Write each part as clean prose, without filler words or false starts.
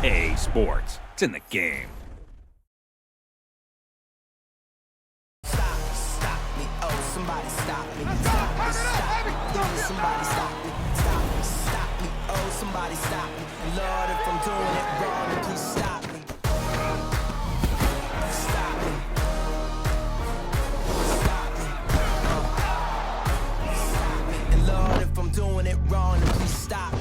EA Sports. It's in the game. Stop me, oh, somebody stop me. Stop me, stop me, please, somebody stop me. Stop me, oh, somebody stop me. Lord, if I'm doing it wrong, then please stop me. Stop me. Stop me. Stop me. And Lord, if I'm doing it wrong, then please stop me.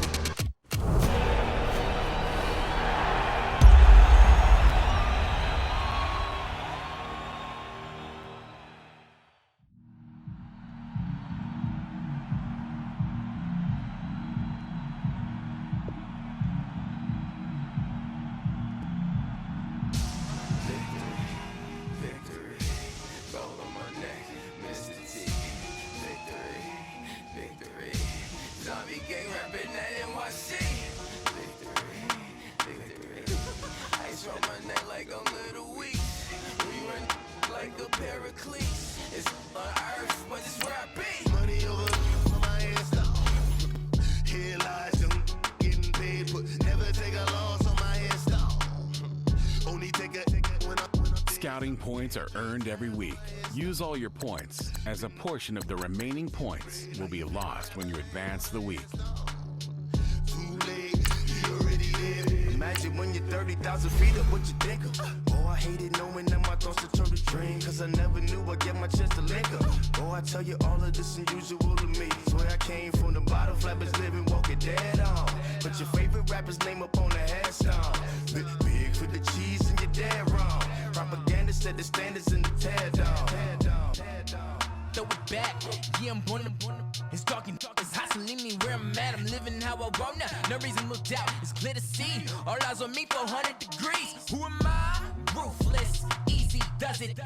Scouting points are earned every week. Use all your points, as a portion of the remaining points will be lost when you advance the week. Imagine when you're 30,000 feet up, what you think of? Oh, I hated knowing that my thoughts would turn to dream, cause I never knew I'd get my chance to link up. Oh, I tell you all of this unusual to me. Swear I came from the bottom, flappers living, walking dead on. Put your favorite rapper's name up on the headstone. Big for the cheese and you're dead wrong. Propaganda set the standards in the tear down. Throw it back, yeah, I'm born to. It's talking, it's hustling me where I'm at. I'm living how I want now. No reason to doubt, it's clear to see. All eyes on me, 400 degrees. Who am I? Ruthless, easy, does it.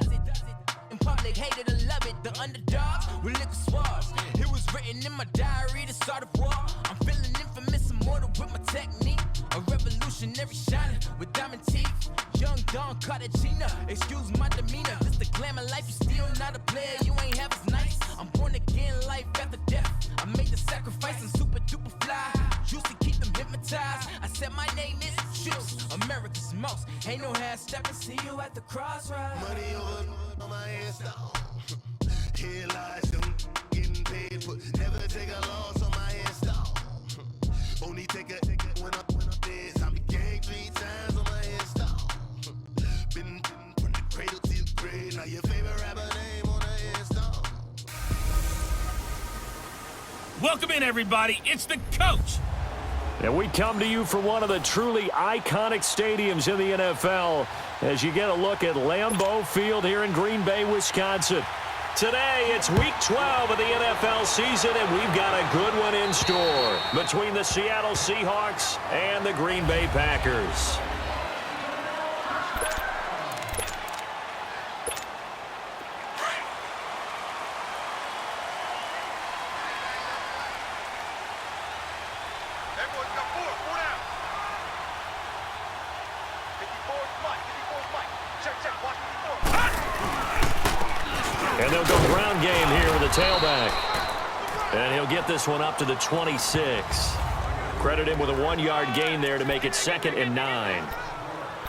In public, hated and love it. The underdogs with liquor swabs. It was written in my diary to start a war. I'm feeling infamous, immortal with my technique. A revolutionary shining with diamond teeth. Young Don Cartagena, excuse my demeanor. This the glamour life, you still not a player, you ain't half as nice. I'm born again, life after death. I made the sacrifice and super duper fly. Juicy, keep them hypnotized. I said my name is Juice, America's most. Ain't no half stepping, see you at the crossroads. Money over on my headstone. Here lies them getting paid, but never take a loss on my headstone. Only take a when I'm dead. I be gang 3 times on my headstone. Been from the cradle to the grave. Now your favorite rapper name on the headstone. Welcome in, everybody. It's the coach. And we come to you from one of the truly iconic stadiums in the NFL as you get a look at Lambeau Field here in Green Bay, Wisconsin. Today, it's Week 12 of the NFL season, and we've got a good one in store between the Seattle Seahawks and the Green Bay Packers. And they'll go ground game here with the tailback. And he'll get this one up to the 26. Credit him with a 1-yard gain there to make it 2nd and 9.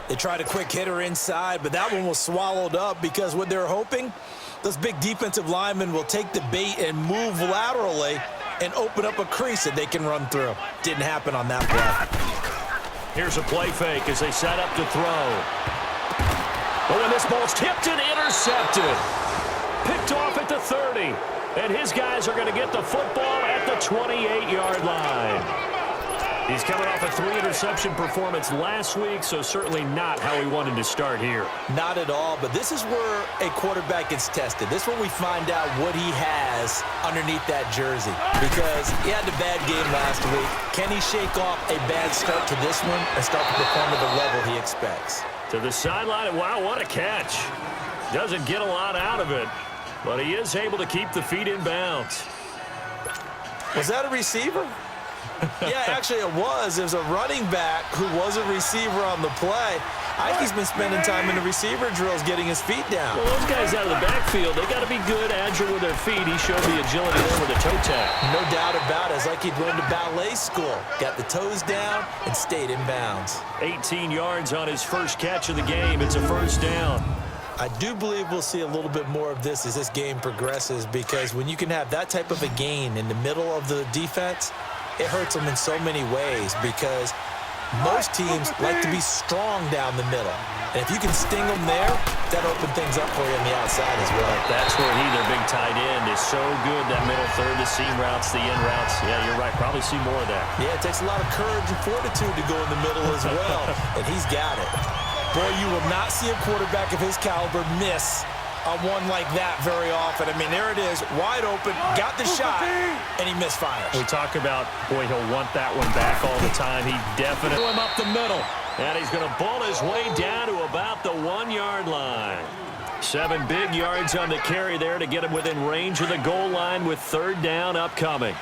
They tried a quick hitter inside, but that one was swallowed up because what they're hoping, those big defensive linemen will take the bait and move laterally and open up a crease that they can run through. Didn't happen on that play. Here's a play fake as they set up to throw. Oh, and this ball's tipped and intercepted. Picked off at the 30. And his guys are going to get the football at the 28-yard line. He's coming off a 3-interception performance last week, so certainly not how he wanted to start here. Not at all, but this is where a quarterback gets tested. This is where we find out what he has underneath that jersey. Because he had a bad game last week. Can he shake off a bad start to this one and start to perform at the level he expects? To the sideline, wow, what a catch. Doesn't get a lot out of it, but he is able to keep the feet in bounds. Was that a receiver? Yeah, actually it was. It was a running back who was a receiver on the play. I think he's been spending time in the receiver drills getting his feet down. Well, those guys out of the backfield, they got to be good, agile with their feet. He showed the agility there with a toe tap. No doubt about it. It's like he'd run to ballet school. Got the toes down and stayed in bounds. 18 yards on his first catch of the game. It's a first down. I do believe we'll see a little bit more of this as this game progresses, because when you can have that type of a gain in the middle of the defense, it hurts them in so many ways, because most teams like to be strong down the middle. And if you can sting them there, that'll open things up for you on the outside as well. That's where their big tight end, is so good. That middle third, the seam routes, the in routes. Yeah, you're right. Probably see more of that. Yeah, it takes a lot of courage and fortitude to go in the middle as well. And he's got it. Boy, you will not see a quarterback of his caliber miss on one like that very often. I mean, there it is, wide open, got the shot, and he misfires. We talk about, boy, he'll want that one back all the time. He definitely him up the middle. And he's going to ball his way down to about the 1-yard line. 7 big yards on the carry there to get him within range of the goal line with third down upcoming.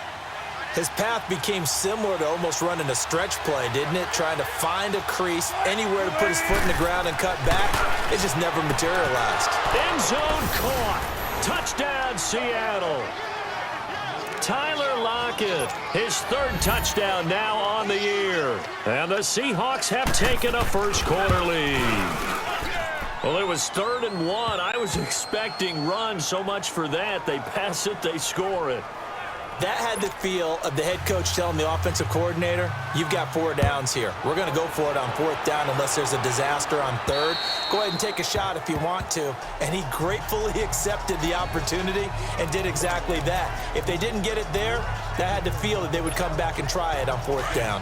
His path became similar to almost running a stretch play, didn't it? Trying to find a crease, anywhere to put his foot in the ground and cut back. It just never materialized. End zone caught. Touchdown, Seattle. Tyler Lockett, his third touchdown now on the year. And the Seahawks have taken a first-quarter lead. Well, it was 3rd and 1. I was expecting run, so much for that. They pass it, they score it. That had the feel of the head coach telling the offensive coordinator, you've got 4 downs here. We're going to go for it on 4th down unless there's a disaster on 3rd. Go ahead and take a shot if you want to. And he gratefully accepted the opportunity and did exactly that. If they didn't get it there, that had the feel that they would come back and try it on 4th down.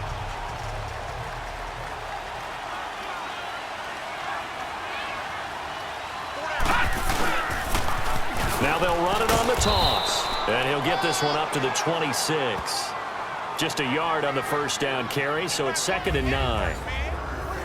Now they'll run it on the toss. And he'll get this one up to the 26. Just a yard on the first down carry, so it's 2nd and 9.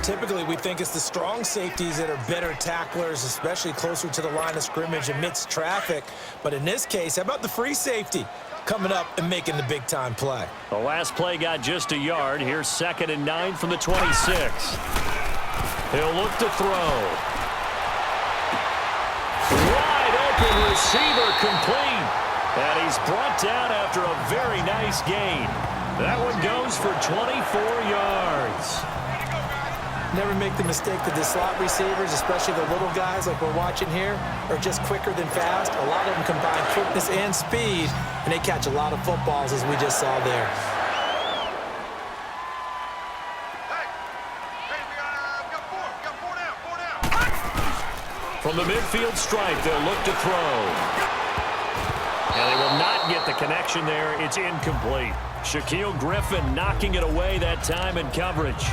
Typically, we think it's the strong safeties that are better tacklers, especially closer to the line of scrimmage amidst traffic. But in this case, how about the free safety coming up and making the big-time play? The last play got just a yard. Here's 2nd and 9 from the 26. He'll look to throw. Wide open receiver complete. And he's brought down after a very nice gain. That one goes for 24 yards. Never make the mistake that the slot receivers, especially the little guys like we're watching here, are just quicker than fast. A lot of them combine quickness and speed, and they catch a lot of footballs, as we just saw there. From the midfield stripe, they'll look to throw. And they will not get the connection there. It's incomplete. Shaquille Griffin knocking it away that time in coverage.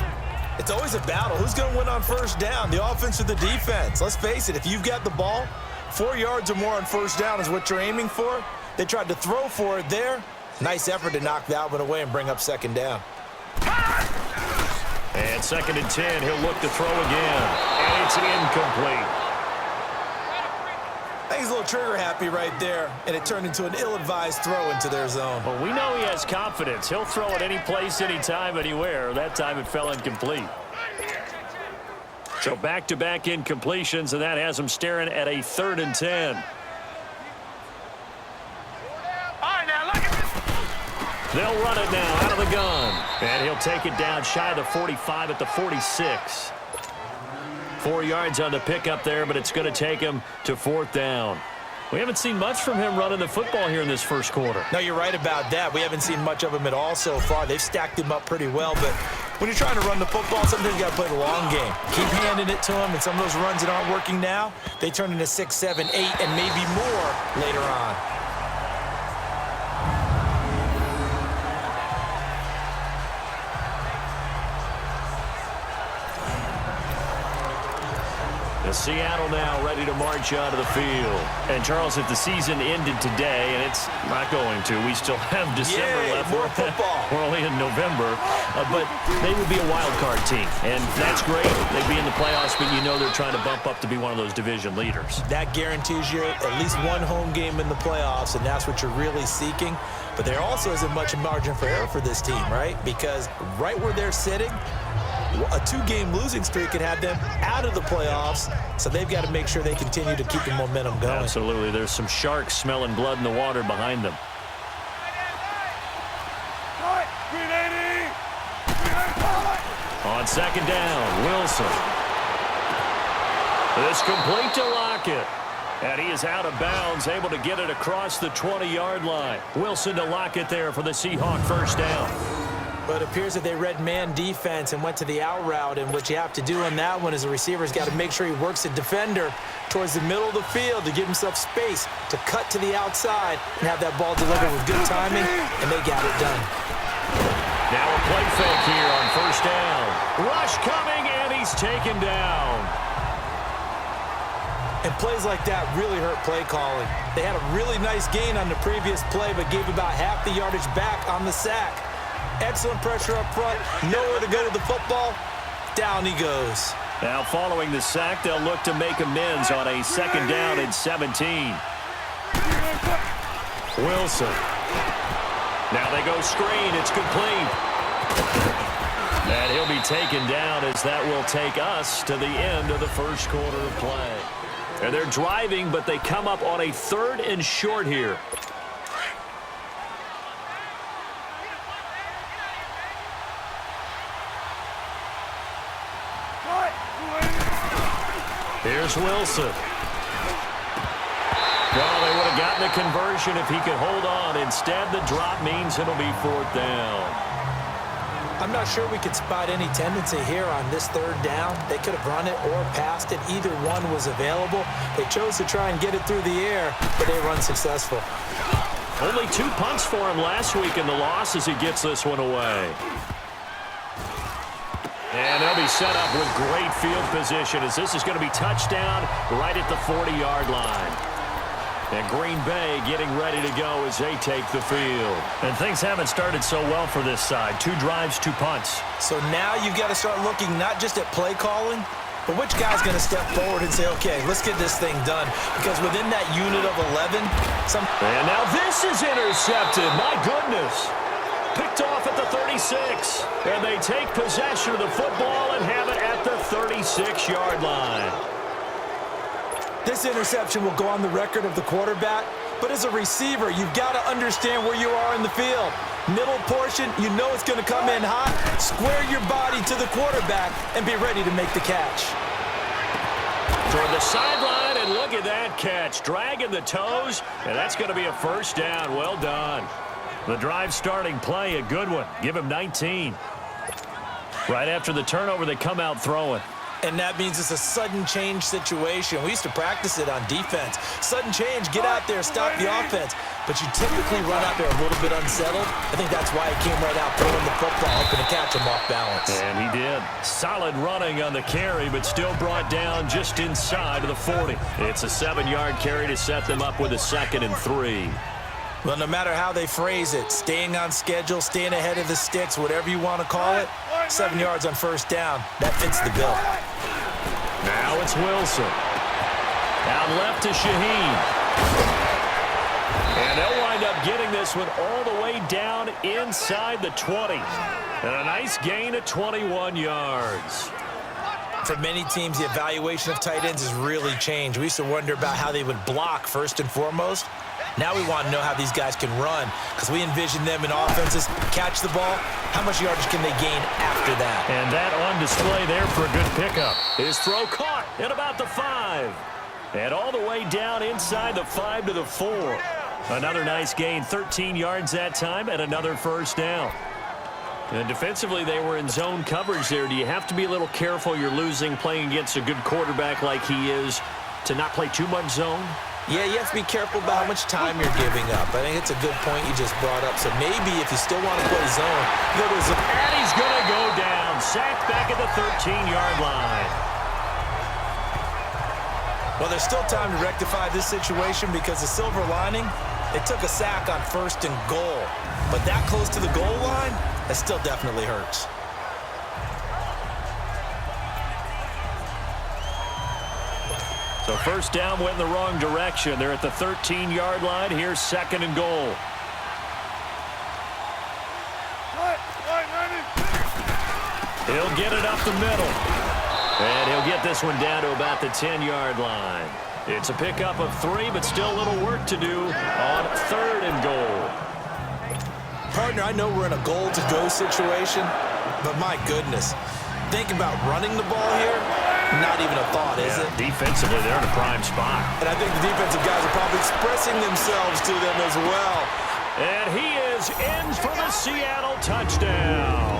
It's always a battle. Who's going to win on first down, the offense or the defense? Let's face it, if you've got the ball, 4 yards or more on first down is what you're aiming for. They tried to throw for it there. Nice effort to knock that one away and bring up 2nd down. And 2nd and 10, he'll look to throw again. And it's incomplete. I think he's a little trigger happy right there, and it turned into an ill-advised throw into their zone. Well, we know he has confidence. He'll throw it any place, anytime, anywhere. That time it fell incomplete. So back-to-back incompletions, and that has him staring at a 3rd and 10. They'll run it now out of the gun. And he'll take it down shy of the 45 at the 46. 4 yards on the pickup there, but it's going to take him to 4th down. We haven't seen much from him running the football here in this first quarter. No, you're right about that. We haven't seen much of him at all so far. They've stacked him up pretty well, but when you're trying to run the football, sometimes you got to play the long game. Keep handing it to him, and some of those runs that aren't working now, they turn into 6, 7, 8, and maybe more later on. Seattle now ready to march out of the field. And, Charles, if the season ended today, and it's not going to, we still have December left. More football. We're only in November. But they would be a wild card team. And that's great. They'd be in the playoffs, but you know they're trying to bump up to be one of those division leaders. That guarantees you at least one home game in the playoffs, and that's what you're really seeking. But there also isn't much margin for error for this team, right? Because right where they're sitting, A 2-game losing streak could have them out of the playoffs, so they've got to make sure they continue to keep the momentum going. Absolutely. There's some sharks smelling blood in the water behind them. On second down, Wilson. This complete to Lockett. And he is out of bounds, able to get it across the 20-yard line. Wilson to Lockett there for the Seahawk first down. But it appears that they read man defense and went to the out route, and what you have to do on that one is the receiver's got to make sure he works the defender towards the middle of the field to give himself space to cut to the outside and have that ball delivered with good timing, and they got it done. Now a play fake here on first down. Rush coming, and he's taken down. And plays like that really hurt play calling. They had a really nice gain on the previous play, but gave about half the yardage back on the sack. Excellent pressure up front, nowhere to go with the football. Down he goes. Now following the sack, they'll look to make amends on a second down and 17. Wilson. Now they go screen. It's complete. And he'll be taken down as that will take us to the end of the first quarter of play. And they're driving, but they come up on a 3rd and short here. Here's Wilson. Well, they would have gotten a conversion if he could hold on. Instead, the drop means it'll be 4th down. I'm not sure we could spot any tendency here on this 3rd down. They could have run it or passed it. Either one was available. They chose to try and get it through the air, but they were unsuccessful. Only 2 punts for him last week in the loss as he gets this one away. And they'll be set up with great field position as this is going to be touchdown right at the 40-yard line. And Green Bay getting ready to go as they take the field. And things haven't started so well for this side. 2 drives, 2 punts. So now you've got to start looking not just at play calling, but which guy's going to step forward and say, okay, let's get this thing done. Because within that unit of 11, And now this is intercepted. My goodness. Picked off at the 36. And they take possession of the football and have it at the 36-yard line. This interception will go on the record of the quarterback, but as a receiver, you've got to understand where you are in the field. Middle portion, you know it's going to come in hot. Square your body to the quarterback and be ready to make the catch. Toward the sideline, and look at that catch. Dragging the toes, and that's going to be a first down. Well done. The drive starting play, a good one. Give him 19. Right after the turnover, they come out throwing. And that means it's a sudden change situation. We used to practice it on defense. Sudden change, get out there, stop the offense. But you typically run out there a little bit unsettled. I think that's why he came right out throwing the football, hoping to catch him off balance. And he did. Solid running on the carry, but still brought down just inside of the 40. It's a 7-yard carry to set them up with a 2nd and 3. Well, no matter how they phrase it, staying on schedule, staying ahead of the sticks, whatever you want to call it, 7 yards on first down, that fits the bill. Now it's Wilson. Out left to Shaheen. And they'll wind up getting this one all the way down inside the 20. And a nice gain of 21 yards. For many teams, the evaluation of tight ends has really changed. We used to wonder about how they would block first and foremost. Now we want to know how these guys can run because we envision them in offenses, catch the ball. How much yardage can they gain after that? And that on display there for a good pickup. His throw caught at about the 5. And all the way down inside the 5 to the 4. Another nice gain, 13 yards that time, and another first down. And defensively, they were in zone coverage there. Do you have to be a little careful you're losing playing against a good quarterback like he is to not play too much zone? Yeah, you have to be careful about how much time you're giving up. I think it's a good point you just brought up. So maybe if you still want to play zone, go to zone. And he's going to go down. Sacked back at the 13-yard line. Well, there's still time to rectify this situation because the silver lining, they took a sack on 1st and goal. But that close to the goal line, that still definitely hurts. So first down went in the wrong direction. They're at the 13-yard line. Here's 2nd and goal. He'll get it up the middle. And he'll get this one down to about the 10-yard line. It's a pickup of 3, but still a little work to do on 3rd and goal. Partner, I know we're in a goal-to-go situation, but my goodness, think about running the ball here. Not even a thought, is it? Defensively, they're in a prime spot. And I think the defensive guys are probably expressing themselves to them as well. And he is in for the Seattle touchdown.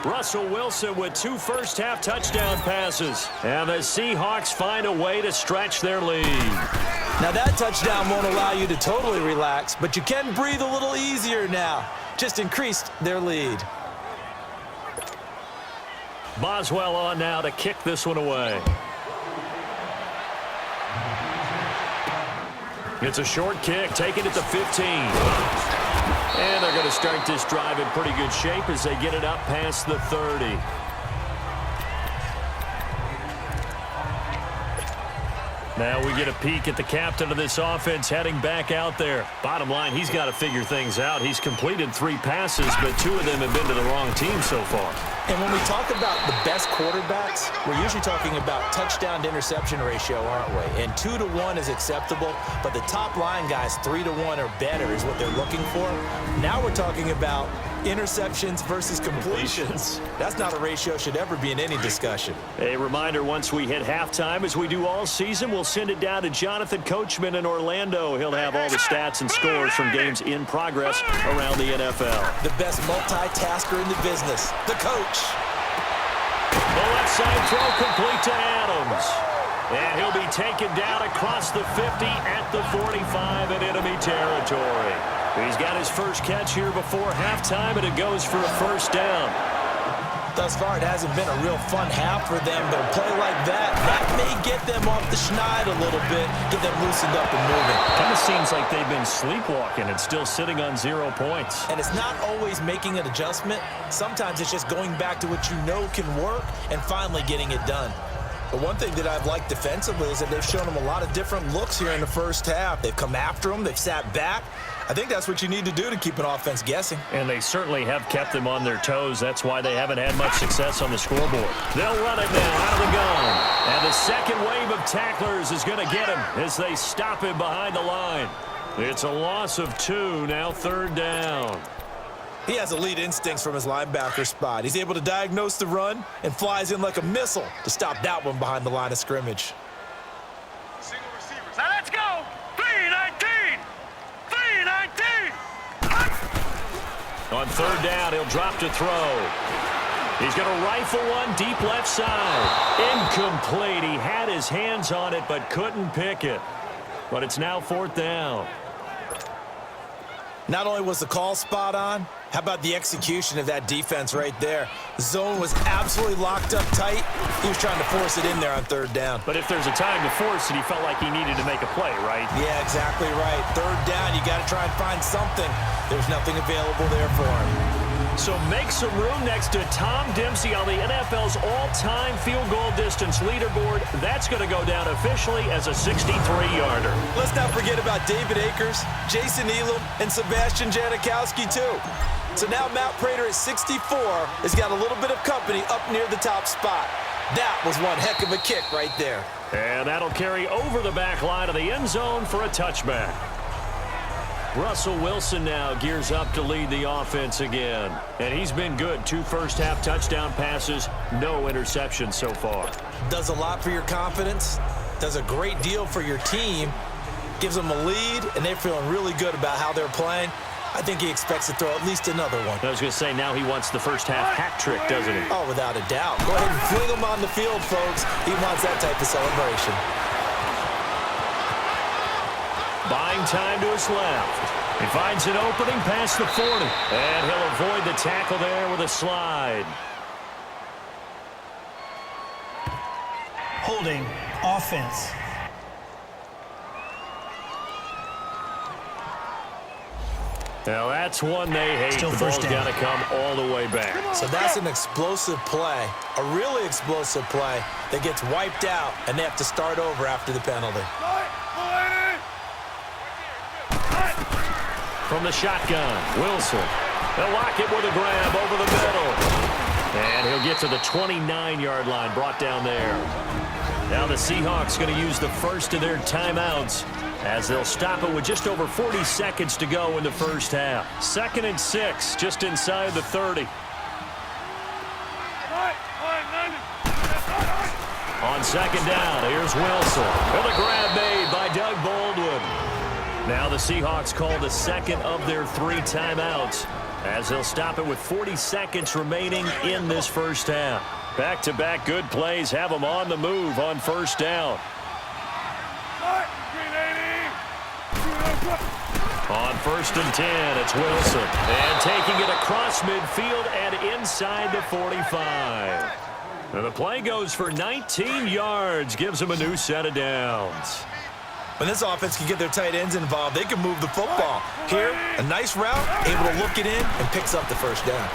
Russell Wilson with 2 first-half touchdown passes. And the Seahawks find a way to stretch their lead. Now that touchdown won't allow you to totally relax, but you can breathe a little easier now. Just increased their lead. Boswell on now to kick this one away. It's a short kick, taking it to 15. And they're going to start this drive in pretty good shape as they get it up past the 30. Now we get a peek at the captain of this offense heading back out there. Bottom line, he's got to figure things out. He's completed 3 passes, but 2 of them have been to the wrong team so far. And when we talk about the best quarterbacks, we're usually talking about touchdown to interception ratio, aren't we? And 2 to 1 is acceptable, but the top line guys, 3 to 1 or better is what they're looking for. Now we're talking about interceptions versus completions. That's not a ratio should ever be in any discussion. A reminder, once we hit halftime, as we do all season, we'll send it down to Jonathan Coachman in Orlando. He'll have all the stats and scores from games in progress around the NFL. The best multitasker in the business, the coach. The left side throw complete to Adams. And he'll be taken down across the 50 at the 45 in enemy territory. He's got his first catch here before halftime, and it goes for a first down. Thus far, it hasn't been a real fun half for them, but a play like that may get them off the schneid a little bit, get them loosened up and moving. Kind of seems like they've been sleepwalking and still sitting on 0 points. And it's not always making an adjustment. Sometimes it's just going back to what you know can work and finally getting it done. But one thing that I've liked defensively is that they've shown them a lot of different looks here in the first half. They've come after them. They've sat back. I think that's what you need to do to keep an offense guessing. And they certainly have kept them on their toes. That's why they haven't had much success on the scoreboard. They'll run it now out of the gun. And the second wave of tacklers is going to get him as they stop him behind the line. It's a loss of 2, now 3rd down. He has elite instincts from his linebacker spot. He's able to diagnose the run and flies in like a missile to stop that one behind the line of scrimmage. Single receivers. Now let's go. 3-19. 3-19. On 3rd down, he'll drop to throw. He's going to rifle one deep left side. Incomplete. He had his hands on it but couldn't pick it. But it's now 4th down. Not only was the call spot on, how about the execution of that defense right there? The zone was absolutely locked up tight. He was trying to force it in there on 3rd down. But if there's a time to force it, he felt like he needed to make a play, right? Yeah, exactly right. 3rd down, you got to try and find something. There's nothing available there for him. So make some room next to Tom Dempsey on the NFL's all-time field goal distance leaderboard. That's going to go down officially as a 63-yarder. Let's not forget about David Akers, Jason Elam, and Sebastian Janikowski, too. So now Matt Prater at 64 has got a little bit of company up near the top spot. That was one heck of a kick right there. And that'll carry over the back line of the end zone for a touchback. Russell Wilson now gears up to lead the offense again. And he's been good. 2 first-half touchdown passes, no interceptions so far. Does a lot for your confidence, does a great deal for your team, gives them a lead, and they're feeling really good about how they're playing. I think he expects to throw at least another one. I was going to say, now he wants the first-half hat trick, doesn't he? Oh, without a doubt. Go ahead and fling him on the field, folks. He wants that type of celebration. Buying time to his left. He finds an opening past the 40. And he'll avoid the tackle there with a slide. Holding offense. Now that's one they hate. Still The ball's first got down. to come all the way back. So that's an explosive play, a really explosive play that gets wiped out, and they have to start over after the penalty. From the shotgun, Wilson. They'll lock it with a grab over the middle. And he'll get to the 29-yard line, brought down there. Now the Seahawks going to use the first of their timeouts as they'll stop it with just over 40 seconds to go in the first half. 2nd and 6, just inside the 30. On 2nd down, here's Wilson. And the grab made by Doug Baldwin. Now the Seahawks call the second of their 3 timeouts as they'll stop it with 40 seconds remaining in this first half. Back-to-back good plays have them on the move on 1st down. On 1st and 10, it's Wilson. And taking it across midfield and inside the 45. And the play goes for 19 yards, gives them a new set of downs. When this offense can get their tight ends involved, they can move the football. Here, a nice route, able to look it in, and picks up the 1st down.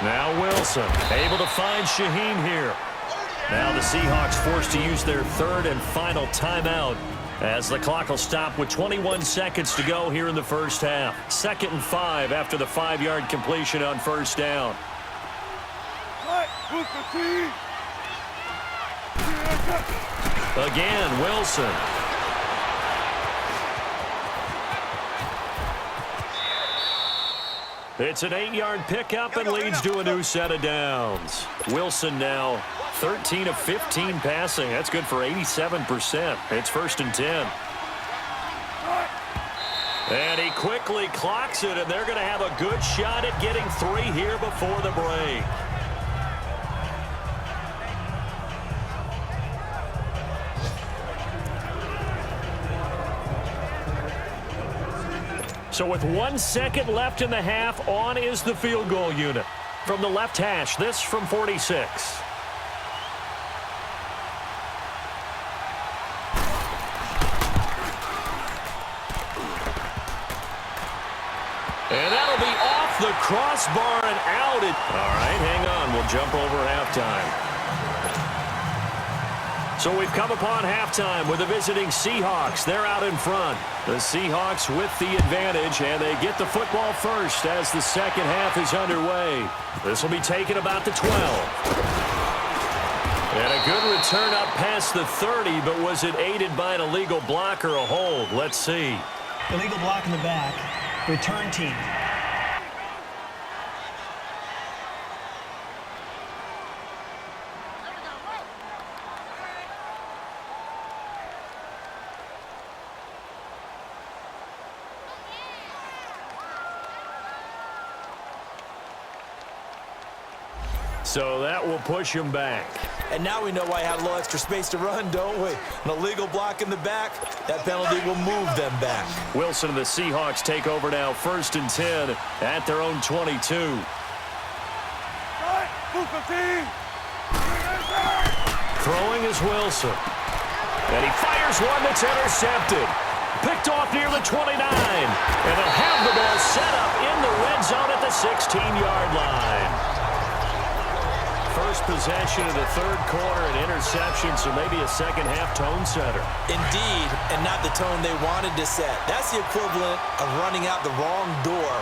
Now Wilson, able to find Shaheen here. Now the Seahawks forced to use their 3rd and final timeout as the clock will stop with 21 seconds to go here in the first half. 2nd and 5 after the 5-yard completion on 1st down. Again, Wilson. It's an 8-yard pickup and leads to a new set of downs. Wilson now 13 of 15 passing. That's good for 87%. It's 1st and 10. And he quickly clocks it, and they're going to have a good shot at getting 3 here before the break. So with 1 second left in the half, on is the field goal unit. From the left hash, this from 46. And that'll be off the crossbar and out. All right, hang on. We'll jump over halftime. So we've come upon halftime with the visiting Seahawks. They're out in front. The Seahawks with the advantage, and they get the football first as the second half is underway. This will be taken about the 12. And a good return up past the 30, but was it aided by an illegal block or a hold? Let's see. Illegal block in the back. Return team. So that will push him back. And now we know why I had a little extra space to run, don't we? An illegal block in the back. That penalty will move them back. Wilson and the Seahawks take over now, 1st and 10 at their own 22. Throwing is Wilson. And he fires one that's intercepted. Picked off near the 29. And they'll have the ball set up in the red zone at the 16-yard line. First possession of the 3rd quarter, an interception, so maybe a second-half tone setter. Indeed, and not the tone they wanted to set. That's the equivalent of running out the wrong door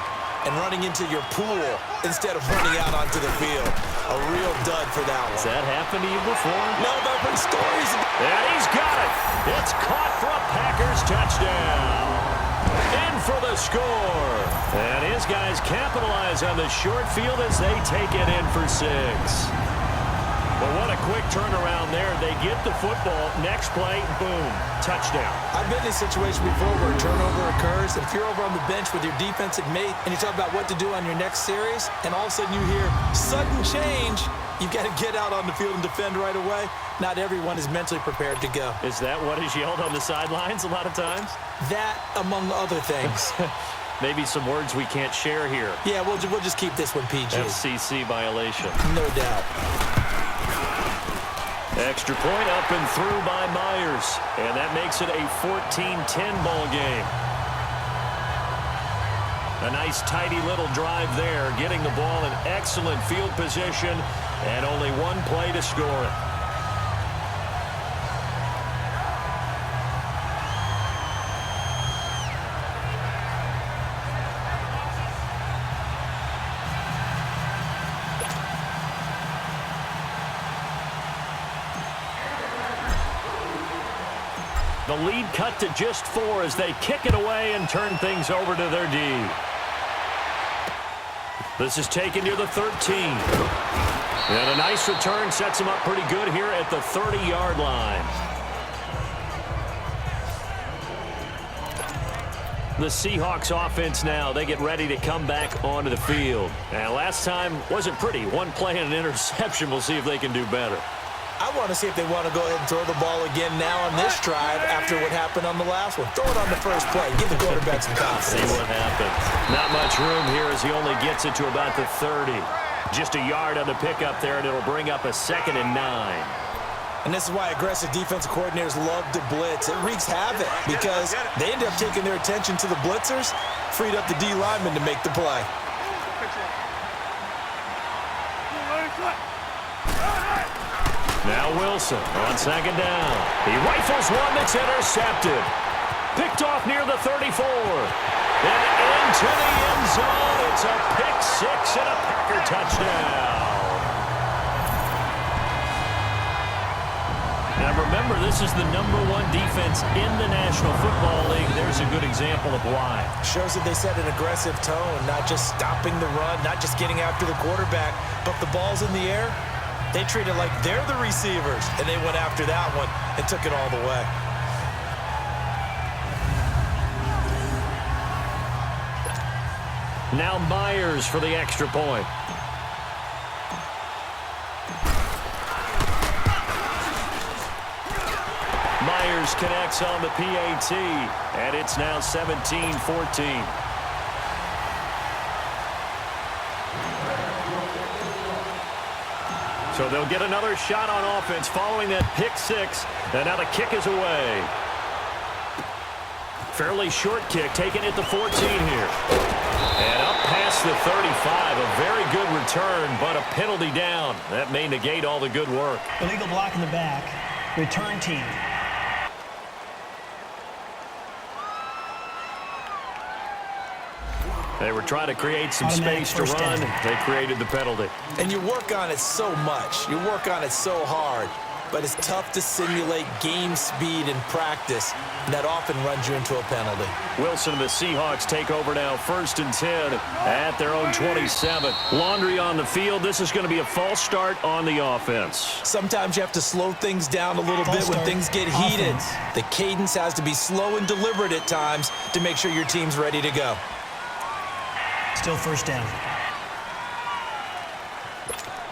and running into your pool instead of running out onto the field. A real dud for that one. Has that happened to you before? No, but I've heard stories. And he's got it. It's caught for a Packers touchdown. In for the score. And his guys capitalize on the short field as they take it in for 6. Well, what a quick turnaround there. They get the football. Next play, boom, touchdown. I've been in a situation before where a turnover occurs. If you're over on the bench with your defensive mate and you talk about what to do on your next series, and all of a sudden you hear sudden change, you've got to get out on the field and defend right away. Not everyone is mentally prepared to go. Is that what is yelled on the sidelines a lot of times? That, among other things. Maybe some words we can't share here. Yeah, we'll just keep this one PG. FCC violation. No doubt. Extra point up and through by Myers. And that makes it a 14-10 ball game. A nice, tidy little drive there, getting the ball in excellent field position, and only one play to score it. The lead cut to just 4 as they kick it away and turn things over to their D. This is taken near the 13. And a nice return sets them up pretty good here at the 30-yard line. The Seahawks offense now, they get ready to come back onto the field. And last time wasn't pretty. One play and an interception. We'll see if they can do better. I want to see if they want to go ahead and throw the ball again now on this drive after what happened on the last one. Throw it on the first play. Give the quarterback some confidence. See what happens. Not much room here as he only gets it to about the 30. Just a yard on the pickup there, and it'll bring up a 2nd and 9. And this is why aggressive defensive coordinators love to blitz. It wreaks havoc because they end up taking their attention to the blitzers, freed up the D lineman to make the play. Now Wilson on 2nd down. He rifles one that's intercepted. Picked off near the 34. And into the end zone. It's a pick 6 and a Packer touchdown. Now remember, this is the #1 defense in the National Football League. There's a good example of why. Shows that they set an aggressive tone, not just stopping the run, not just getting after the quarterback, but the ball's in the air. They treat it like they're the receivers, and they went after that one and took it all the way. Now Myers for the extra point. Myers connects on the PAT, and it's now 17-14. So they'll get another shot on offense following that pick 6, and now the kick is away. Fairly short kick, taken at the 14 here. And up past the 35, a very good return, but a penalty down. That may negate all the good work. Illegal block in the back. Return team. They were trying to create some Automatic space to first run. down. They created the penalty. And you work on it so much. You work on it so hard. But it's tough to simulate game speed in practice. And that often runs you into a penalty. Wilson and the Seahawks take over now, 1st and 10 at their own 27. Laundry on the field. This is going to be a false start on the offense. Sometimes you have to slow things down a little bit when things get heated. The cadence has to be slow and deliberate at times to make sure your team's ready to go. Still first down.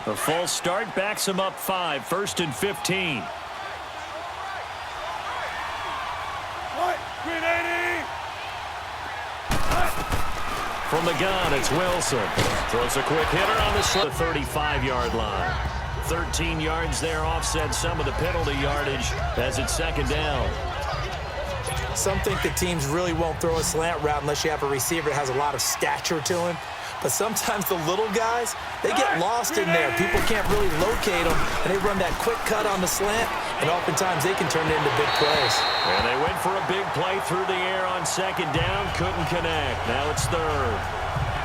The false start backs him up 5, 1st and 15. From the gun, it's Wilson. Throws a quick hitter on the 35-yard line. 13 yards there, offset some of the penalty yardage as it's 2nd down. Some think the teams really won't throw a slant route unless you have a receiver that has a lot of stature to him. But sometimes the little guys, they get lost in there. People can't really locate them, and they run that quick cut on the slant, and oftentimes they can turn it into big plays. And they went for a big play through the air on 2nd down, couldn't connect. Now it's 3rd.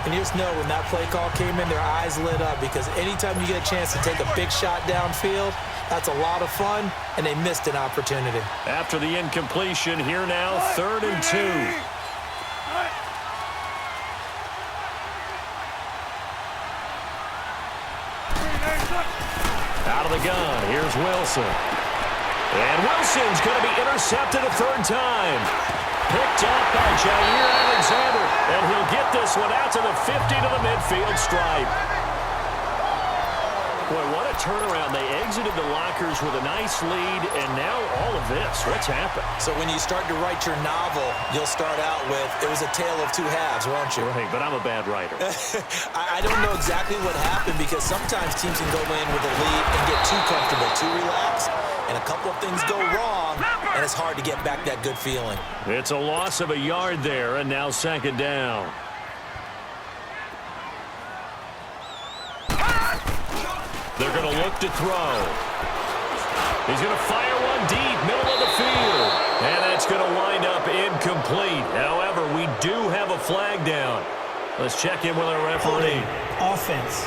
And you just know when that play call came in, their eyes lit up because anytime you get a chance to take a big shot downfield, that's a lot of fun, and they missed an opportunity. After the incompletion, here now, 3rd and 2. Out of the gun, here's Wilson. And Wilson's going to be intercepted a 3rd time. Picked up by Jair Alexander. And he'll get this one out to the 50 to the midfield stripe. Boy, what a turnaround. They exited the lockers with a nice lead, and now all of this. What's happened? So when you start to write your novel, you'll start out with, it was a tale of 2 halves, won't you? Right, but I'm a bad writer. I don't know exactly what happened because sometimes teams can go in with a lead and get too comfortable, too relaxed, and a couple of things go wrong, and it's hard to get back that good feeling. It's a loss of a yard there, and now 2nd down. They're going to look to throw. He's going to fire one deep, middle of the field. And that's going to wind up incomplete. However, we do have a flag down. Let's check in with our referee. Offense.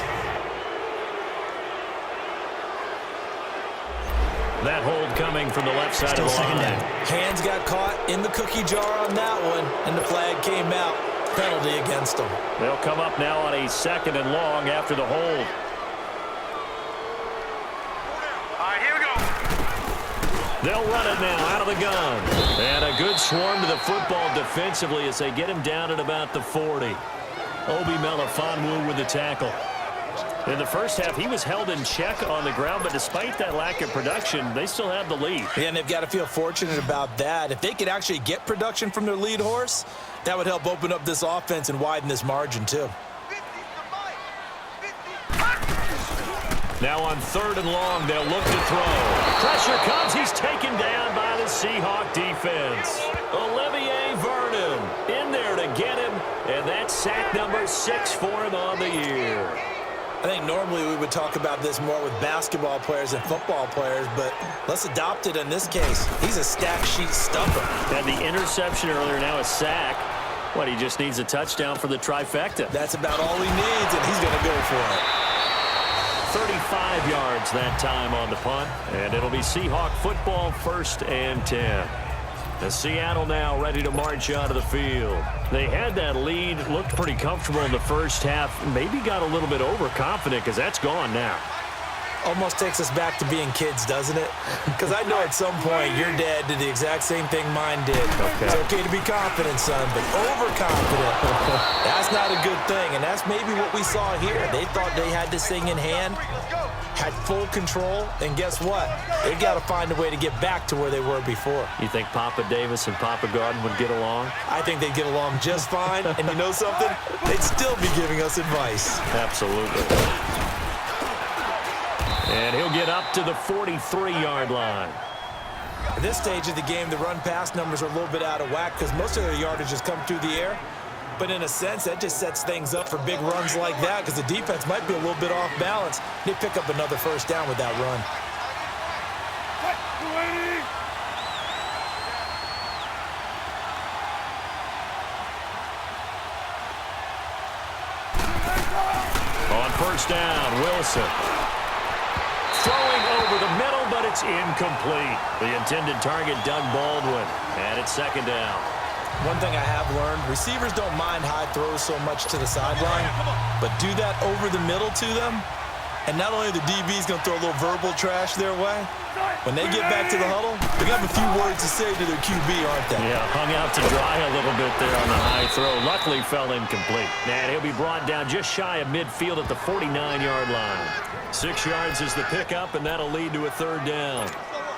That hold coming from the left side Still of the second line. down. Hands got caught in the cookie jar on that one, and the flag came out. Penalty against them. They'll come up now on a 2nd and long after the hold. All right, here we go. They'll run it now out of the gun. And a good swarm to the football defensively as they get him down at about the 40. Obi Melifonwu with the tackle. In the first half, he was held in check on the ground, but despite that lack of production, they still have the lead. Yeah, and they've got to feel fortunate about that. If they could actually get production from their lead horse, that would help open up this offense and widen this margin, too. Now on 3rd and long, they'll look to throw. Pressure comes. He's taken down by the Seahawk defense. Olivier Vernon in there to get him, and that's sack number 6 for him on the year. I think normally we would talk about this more with basketball players and football players, but let's adopt it in this case. He's a stack sheet stumper. Had the interception earlier, now a sack. What, he just needs a touchdown for the trifecta. That's about all he needs, and he's going to go for it. 35 yards that time on the punt, and it'll be Seahawk football 1st and 10. The Seattle now ready to march out of the field. They had that lead, looked pretty comfortable in the first half, maybe got a little bit overconfident because that's gone now. Almost takes us back to being kids, doesn't it? Because I know at some point your dad did the exact same thing mine did. Okay. It's okay to be confident, son, but overconfident, that's not a good thing. And that's maybe what we saw here. They thought they had this thing in hand, had full control, and guess what? They've got to find a way to get back to where they were before. You think Papa Davis and Papa Garden would get along? I think they'd get along just fine, and you know something? They'd still be giving us advice. Absolutely. And he'll get up to the 43-yard line. At this stage of the game, the run-pass numbers are a little bit out of whack because most of their yardage has come through the air. But in a sense, that just sets things up for big runs like that because the defense might be a little bit off balance. They pick up another 1st down with that run. On 1st down, Wilson. Throwing over the middle, but it's incomplete. The intended target, Doug Baldwin. And it's 2nd down. One thing I have learned, receivers don't mind high throws so much to the sideline, but do that over the middle to them, and not only the DB's going to throw a little verbal trash their way, when they get back to the huddle, they're going to have a few words to say to their QB, aren't they? Yeah, hung out to dry a little bit there on the high throw. Luckily fell incomplete. And he'll be brought down just shy of midfield at the 49-yard line. 6 yards is the pickup, and that'll lead to a 3rd down.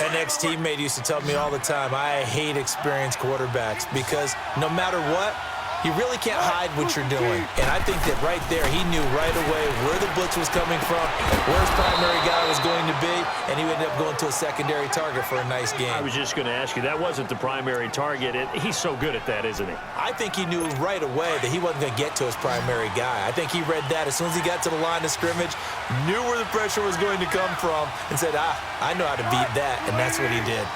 An ex-teammate used to tell me all the time, I hate experienced quarterbacks because no matter what, you really can't hide what you're doing. And I think that right there, he knew right away where the blitz was coming from, where his primary guy was going to be, and he ended up going to a secondary target for a nice game. I was just going to ask you, that wasn't the primary target. He's so good at that, isn't he? I think he knew right away that he wasn't going to get to his primary guy. I think he read that as soon as he got to the line of scrimmage, knew where the pressure was going to come from, and said, I know how to beat that, and that's what he did.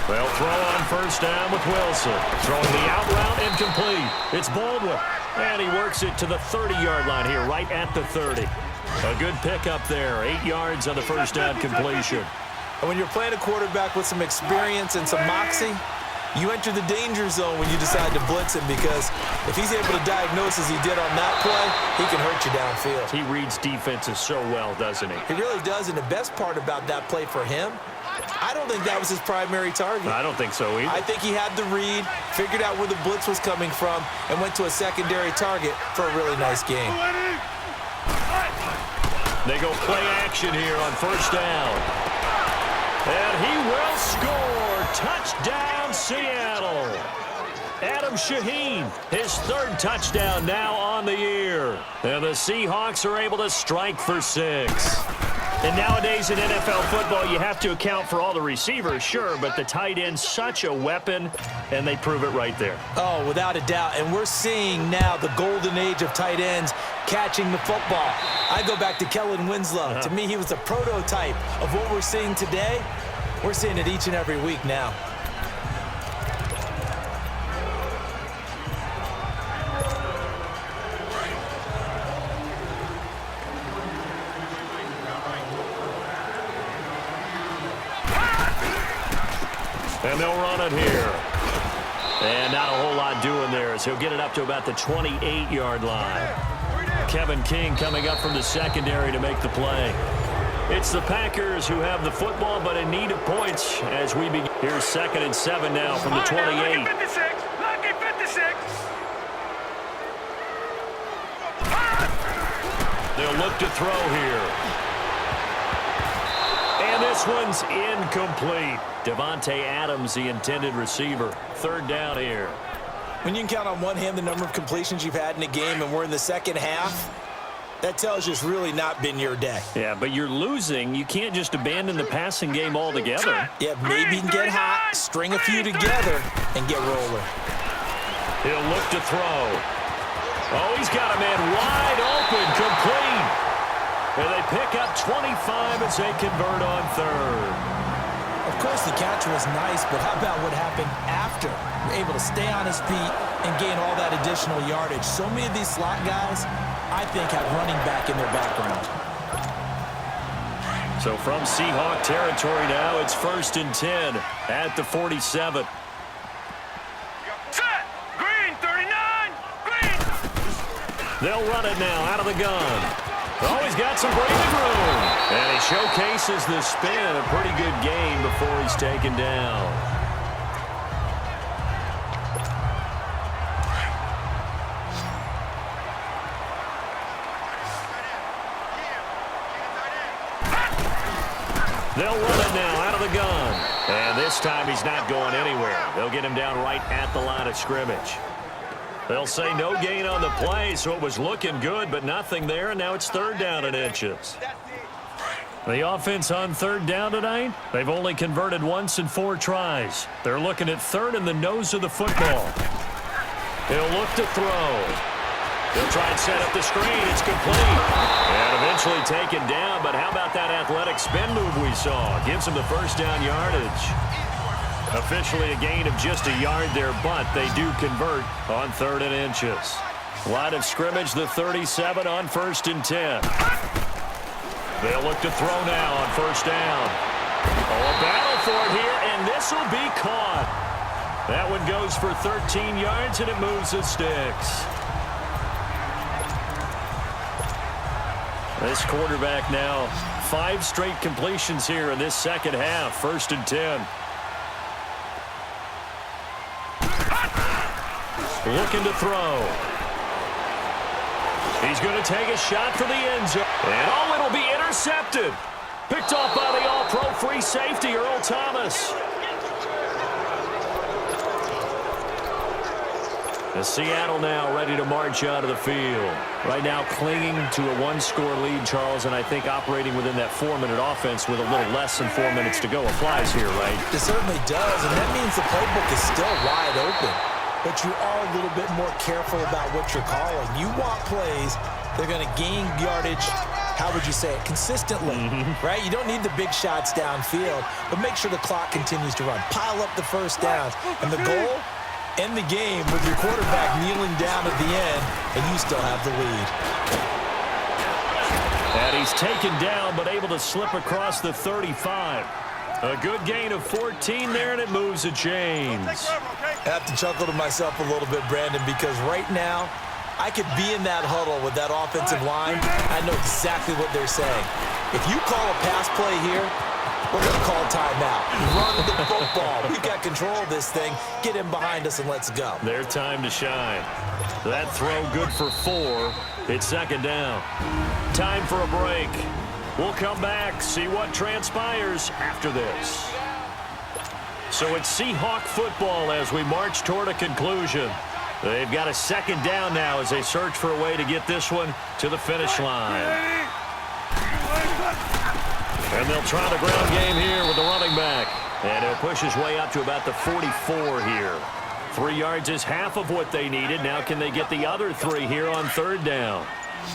They'll throw on 1st down with Wilson. Throwing the out route incomplete. It's Baldwin. And he works it to the 30-yard line here, right at the 30. A good pickup there. 8 yards on the 1st down completion. And when you're playing a quarterback with some experience and some moxie, you enter the danger zone when you decide to blitz him because if he's able to diagnose as he did on that play, he can hurt you downfield. He reads defenses so well, doesn't he? He really does, and the best part about that play for him, I don't think that was his primary target. I don't think so either. I think he had the read, figured out where the blitz was coming from, and went to a secondary target for a really nice game. They go play action here on 1st down. And he will score. Touchdown, Seattle. Adam Shaheen, his 3rd touchdown now on the year. And the Seahawks are able to strike for 6. And nowadays in NFL football, you have to account for all the receivers, sure, but the tight end's such a weapon, and they prove it right there. Oh, without a doubt. And we're seeing now the golden age of tight ends catching the football. I go back to Kellen Winslow. To me, he was the prototype of what we're seeing today. We're seeing it each and every week now. And they'll run it here. And not a whole lot doing there as he'll get it up to about the 28-yard line. Kevin King coming up from the secondary to make the play. It's the Packers who have the football, but in need of points as we begin. Here's 2nd and 7 now from the 28. Lucky 56. Lucky 56. They'll look to throw here. And this one's incomplete. Devontae Adams, the intended receiver. 3rd down here. When you can count on one hand the number of completions you've had in a game and we're in the second half, that tells you it's really not been your day. Yeah, but you're losing. You can't just abandon the passing game altogether. Yeah, maybe you can get hot, string a few together, and get rolling. He'll look to throw. Oh, he's got a man wide open, complete. And they pick up 25 as they convert on 3rd. Of course, the catch was nice, but how about what happened after? You're able to stay on his feet and gain all that additional yardage. So many of these slot guys, I think, have running back in their background. So from Seahawk territory now, it's 1st and 10 at the 47. Set. Green 39. Green. They'll run it now out of the gun. Oh, he's got some breathing room. And he showcases the spin. A pretty good gain before he's taken down. They'll run it now out of the gun. And this time he's not going anywhere. They'll get him down right at the line of scrimmage. They'll say no gain on the play, so it was looking good, but nothing there, and now it's 3rd down and inches. The offense on 3rd down tonight, they've only converted once in 4 tries. They're looking at 3rd in the nose of the football. He'll look to throw. He'll try and set up the screen. It's complete. And eventually taken down, but how about that athletic spin move we saw? Gives him the 1st down yardage. Officially a gain of just a yard there, but they do convert on 3rd and inches. Line of scrimmage, the 37 on 1st and 10. They'll look to throw now on 1st down. Oh, a battle for it here, and this will be caught. That one goes for 13 yards, and it moves the sticks. This quarterback now, 5 straight completions here in this second half, 1st and 10. Looking to throw. He's going to take a shot for the end zone. And oh, it'll be intercepted. Picked off by the all-pro free safety, Earl Thomas. The Seattle now ready to march out of the field. Right now clinging to a 1-score lead, Charles, and I think operating within that 4-minute offense with a little less than 4 minutes to go applies here, right? It certainly does, and that means the playbook is still wide open. But you are a little bit more careful about what you're calling. You want plays, they're going to gain yardage, how would you say it, consistently, right? You don't need the big shots downfield, but make sure the clock continues to run. Pile up the 1st downs. And the goal, end the game with your quarterback kneeling down at the end, and you still have the lead. And he's taken down, but able to slip across the 35. A good gain of 14 there, and it moves the chains. I have to chuckle to myself a little bit, Brandon, because right now, I could be in that huddle with that offensive line. I know exactly what they're saying. If you call a pass play here, we're going to call timeout. Run the football. We've got control of this thing. Get him behind us and let's go. Their time to shine. That throw good for 4. It's 2nd down. Time for a break. We'll come back, see what transpires after this. So it's Seahawk football as we march toward a conclusion. They've got a 2nd down now as they search for a way to get this one to the finish line. And they'll try the ground game here with the running back. And he'll push his way up to about the 44 here. 3 yards is half of what they needed. Now can they get the other 3 here on 3rd down?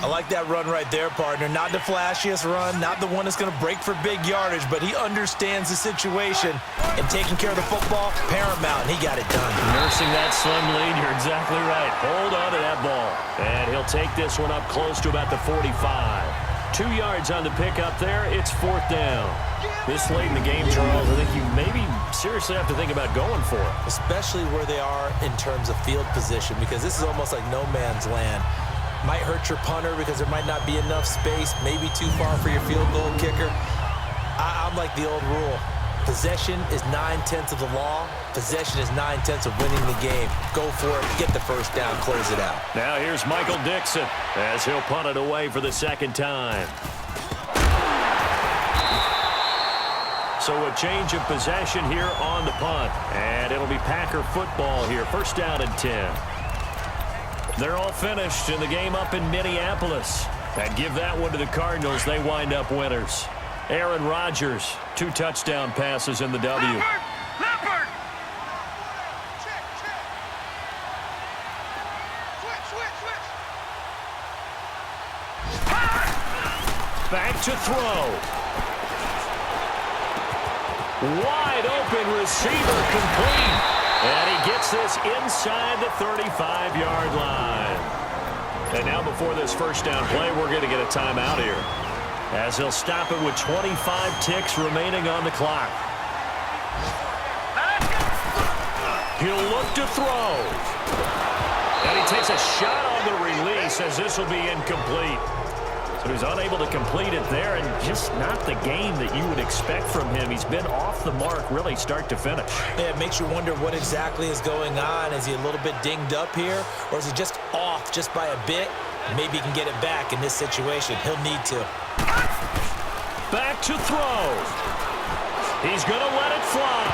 I like that run right there, partner. Not the flashiest run, not the one that's going to break for big yardage, but he understands the situation, and taking care of the football, paramount, and he got it done. Nursing that slim lead, you're exactly right. Hold on to that ball. And he'll take this one up close to about the 45. 2 yards on the pickup there. It's 4th down. This late in the game, Charles, I think you maybe seriously have to think about going for it. Especially where they are in terms of field position, because this is almost like no man's land. Might hurt your punter because there might not be enough space, maybe too far for your field goal kicker. I'm like the old rule. Possession is 9/10 of the law. Possession is 9/10 of winning the game. Go for it. Get the first down. Close it out. Now here's Michael Dixon as he'll punt it away for the 2nd time. So a change of possession here on the punt. And it'll be Packer football here. 1st down and 10. They're all finished in the game up in Minneapolis. And give that one to the Cardinals. They wind up winners. Aaron Rodgers, 2 touchdown passes in the W. Leopard! Back to throw. Wide open receiver complete. And he gets this inside the 35-yard line. And now before this 1st down play, we're going to get a timeout here, as he'll stop it with 25 ticks remaining on the clock. He'll look to throw. And he takes a shot on the release, as this will be incomplete. So he's unable to complete it there, and just not the game that you would expect from him. He's been off the mark really start to finish. Yeah, it makes you wonder what exactly is going on. Is he a little bit dinged up here, or is he just off just by a bit? Maybe he can get it back in this situation. He'll need to. Back to throw. He's going to let it fly.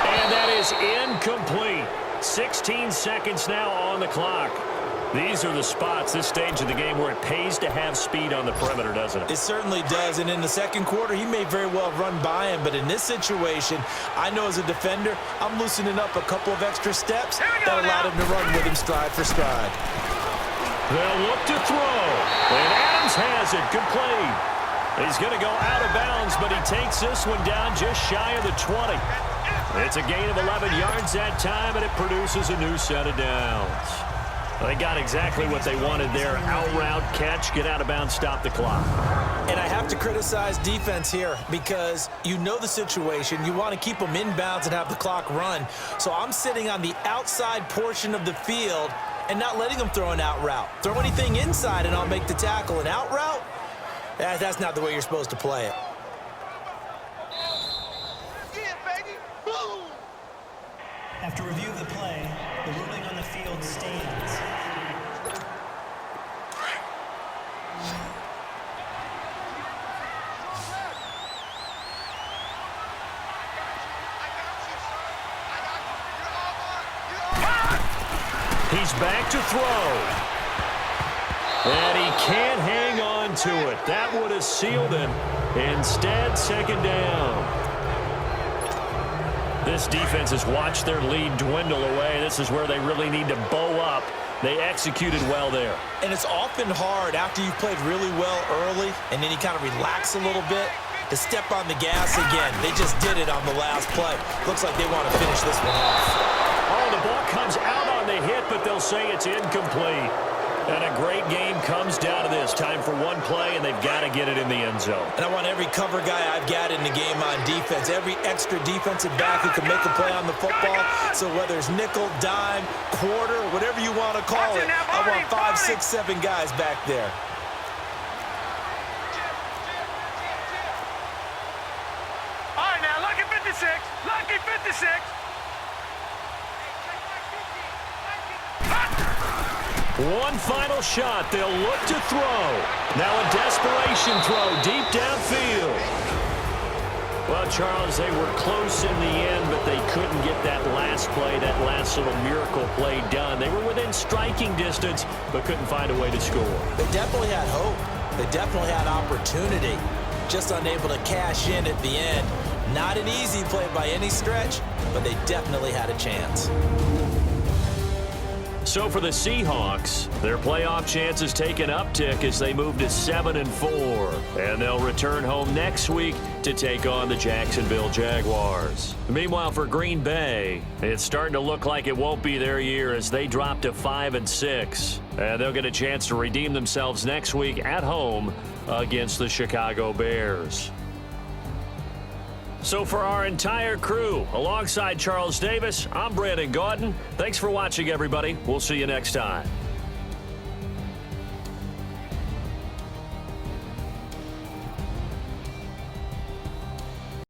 And that is incomplete. 16 seconds now on the clock. These are the spots, this stage of the game, where it pays to have speed on the perimeter, doesn't it? It certainly does, and in the 2nd quarter, he may very well run by him, but in this situation, I know as a defender, I'm loosening up a couple of extra steps that allowed him to run with him stride for stride. They'll look to throw, and Adams has it complete. He's going to go out of bounds, but he takes this one down just shy of the 20. It's a gain of 11 yards that time, and it produces a new set of downs. They got exactly what they wanted there. Out route, catch, get out of bounds, stop the clock. And I have to criticize defense here because you know the situation. You want to keep them inbounds and have the clock run. So I'm sitting on the outside portion of the field and not letting them throw an out route. Throw anything inside and I'll make the tackle. An out route? That's not the way you're supposed to play it. After review of the play, the ruling on the field stands. He's back to throw. And he can't hang on to it. That would have sealed him. Instead, 2nd down. This defense has watched their lead dwindle away. This is where they really need to bow up. They executed well there. And it's often hard after you've played really well early and then you kind of relax a little bit to step on the gas again. They just did it on the last play. Looks like they want to finish this one off. Oh, the ball comes out on the hit, but they'll say it's incomplete. And a great game comes down to this. Time for one play, and they've got to get it in the end zone. And I want every cover guy I've got in the game on defense, every extra defensive back who can make a play on the football. So whether it's nickel, dime, quarter, whatever you want to call it, I want 5, 6, 7 guys back there. All right, now, lucky 56. Lucky 56. One final shot. They'll look to throw. Now a desperation throw deep downfield. Well, Charles, they were close in the end, but they couldn't get that last play, that last little miracle play done. They were within striking distance, but couldn't find a way to score. They definitely had hope. They definitely had opportunity. Just unable to cash in at the end. Not an easy play by any stretch, but they definitely had a chance. So for the Seahawks, their playoff chances take an uptick as they move to 7-4. And they'll return home next week to take on the Jacksonville Jaguars. Meanwhile, for Green Bay, it's starting to look like it won't be their year as they drop to 5-6. And they'll get a chance to redeem themselves next week at home against the Chicago Bears. So for our entire crew, alongside Charles Davis, I'm Brandon Gaudin. Thanks for watching, everybody. We'll see you next time.